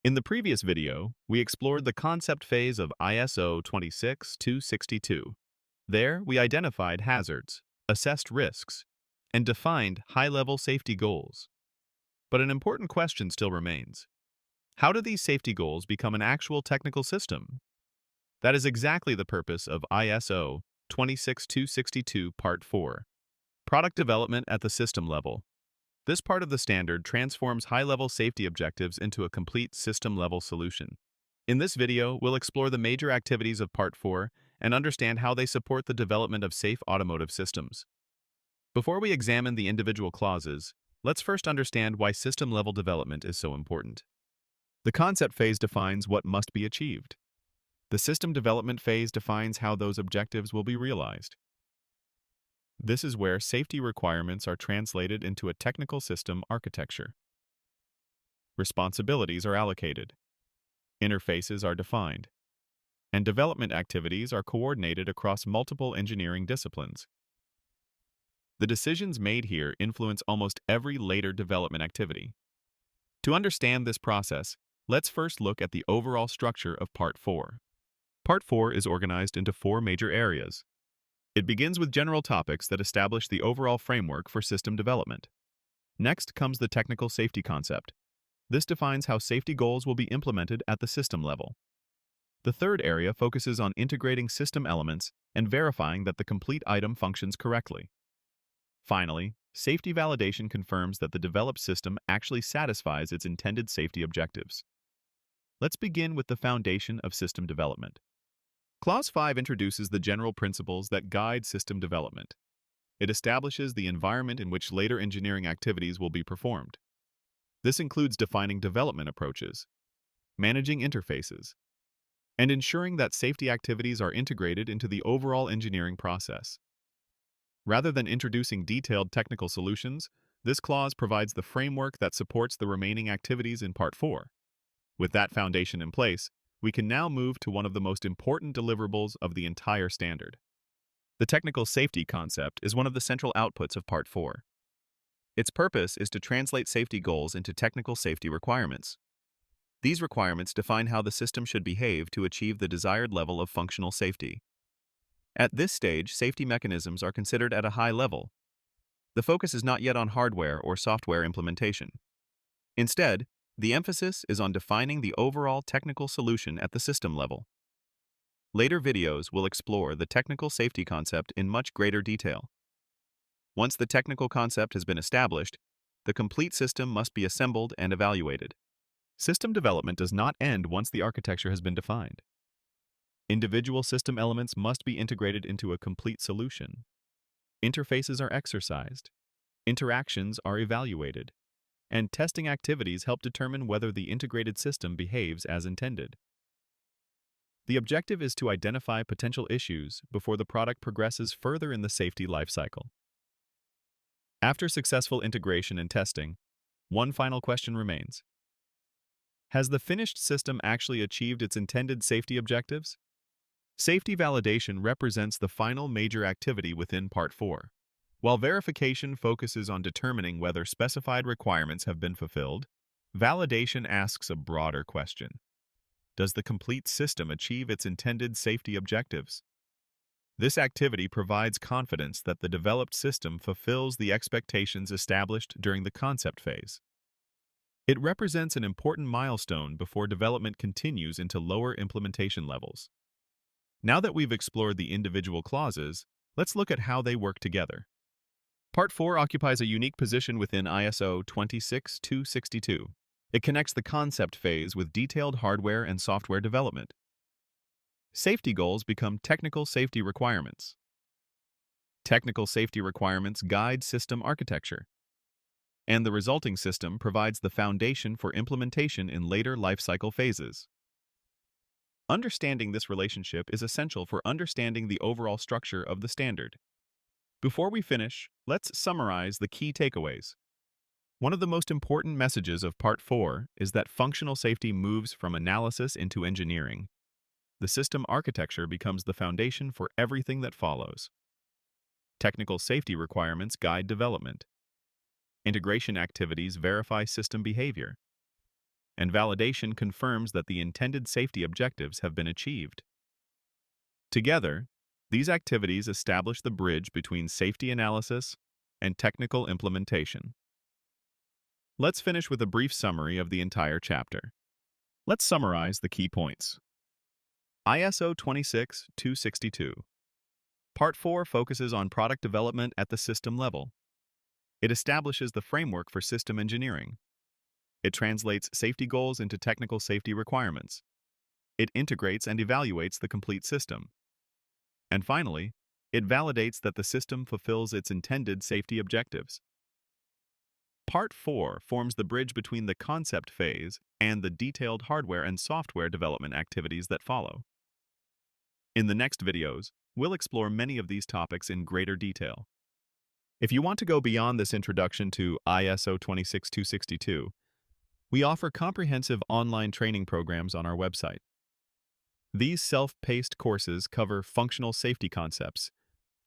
In the previous video, we explored the concept phase of ISO 26262. There, we identified hazards, assessed risks, and defined high-level safety goals. But an important question still remains. How do these safety goals become an actual technical system? That is exactly the purpose of ISO 26262 Part 4, Product Development at the System Level. This part of the standard transforms high-level safety objectives into a complete system-level solution. In this video, we'll explore the major activities of Part 4 and understand how they support the development of safe automotive systems. Before we examine the individual clauses, let's first understand why system-level development is so important. The concept phase defines what must be achieved. The system development phase defines how those objectives will be realized. This is where safety requirements are translated into a technical system architecture. Responsibilities are allocated. Interfaces are defined. And development activities are coordinated across multiple engineering disciplines. The decisions made here influence almost every later development activity. To understand this process, let's first look at the overall structure of Part 4. Part 4 is organized into four major areas. It begins with general topics that establish the overall framework for system development. Next comes the technical safety concept. This defines how safety goals will be implemented at the system level. The third area focuses on integrating system elements and verifying that the complete item functions correctly. Finally, safety validation confirms that the developed system actually satisfies its intended safety objectives. Let's begin with the foundation of system development. Clause 5 introduces the general principles that guide system development. It establishes the environment in which later engineering activities will be performed. This includes defining development approaches, managing interfaces, and ensuring that safety activities are integrated into the overall engineering process. Rather than introducing detailed technical solutions, this clause provides the framework that supports the remaining activities in Part 4. With that foundation in place, we can now move to one of the most important deliverables of the entire standard. The technical safety concept is one of the central outputs of Part 4. Its purpose is to translate safety goals into technical safety requirements. These requirements define how the system should behave to achieve the desired level of functional safety. At this stage, safety mechanisms are considered at a high level. The focus is not yet on hardware or software implementation. Instead, the emphasis is on defining the overall technical solution at the system level. Later videos will explore the technical safety concept in much greater detail. Once the technical concept has been established, the complete system must be assembled and evaluated. System development does not end once the architecture has been defined. Individual system elements must be integrated into a complete solution. Interfaces are exercised. Interactions are evaluated. And testing activities help determine whether the integrated system behaves as intended. The objective is to identify potential issues before the product progresses further in the safety lifecycle. After successful integration and testing, one final question remains. Has the finished system actually achieved its intended safety objectives? Safety validation represents the final major activity within Part 4. While verification focuses on determining whether specified requirements have been fulfilled, validation asks a broader question. Does the complete system achieve its intended safety objectives? This activity provides confidence that the developed system fulfills the expectations established during the concept phase. It represents an important milestone before development continues into lower implementation levels. Now that we've explored the individual clauses, let's look at how they work together. Part 4 occupies a unique position within ISO 26262. It connects the concept phase with detailed hardware and software development. Safety goals become technical safety requirements. Technical safety requirements guide system architecture. And the resulting system provides the foundation for implementation in later lifecycle phases. Understanding this relationship is essential for understanding the overall structure of the standard. Before we finish, let's summarize the key takeaways. One of the most important messages of Part 4 is that functional safety moves from analysis into engineering. The system architecture becomes the foundation for everything that follows. Technical safety requirements guide development. Integration activities verify system behavior. and validation confirms that the intended safety objectives have been achieved. Together, these activities establish the bridge between safety analysis and technical implementation. Let's finish with a brief summary of the entire chapter. Let's summarize the key points. ISO 26262. Part 4 focuses on product development at the system level. It establishes the framework for system engineering. It translates safety goals into technical safety requirements. It integrates and evaluates the complete system. And finally, it validates that the system fulfills its intended safety objectives. Part 4 forms the bridge between the concept phase and the detailed hardware and software development activities that follow. In the next videos, we'll explore many of these topics in greater detail. If you want to go beyond this introduction to ISO 26262, we offer comprehensive online training programs on our website. These self-paced courses cover functional safety concepts,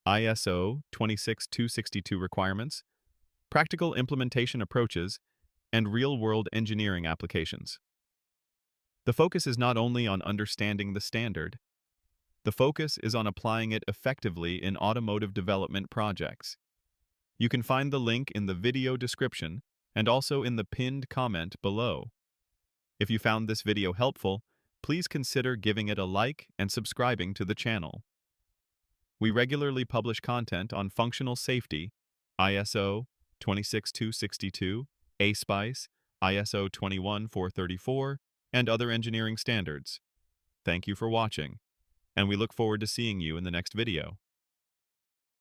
ISO 26262 requirements, practical implementation approaches, and real-world engineering applications. The focus is not only on understanding the standard, the focus is on applying it effectively in automotive development projects. You can find the link in the video description and also in the pinned comment below. If you found this video helpful, please consider giving it a like and subscribing to the channel. We regularly publish content on functional safety, ISO 26262, ASPICE, ISO 21434, and other engineering standards. Thank you for watching, and we look forward to seeing you in the next video.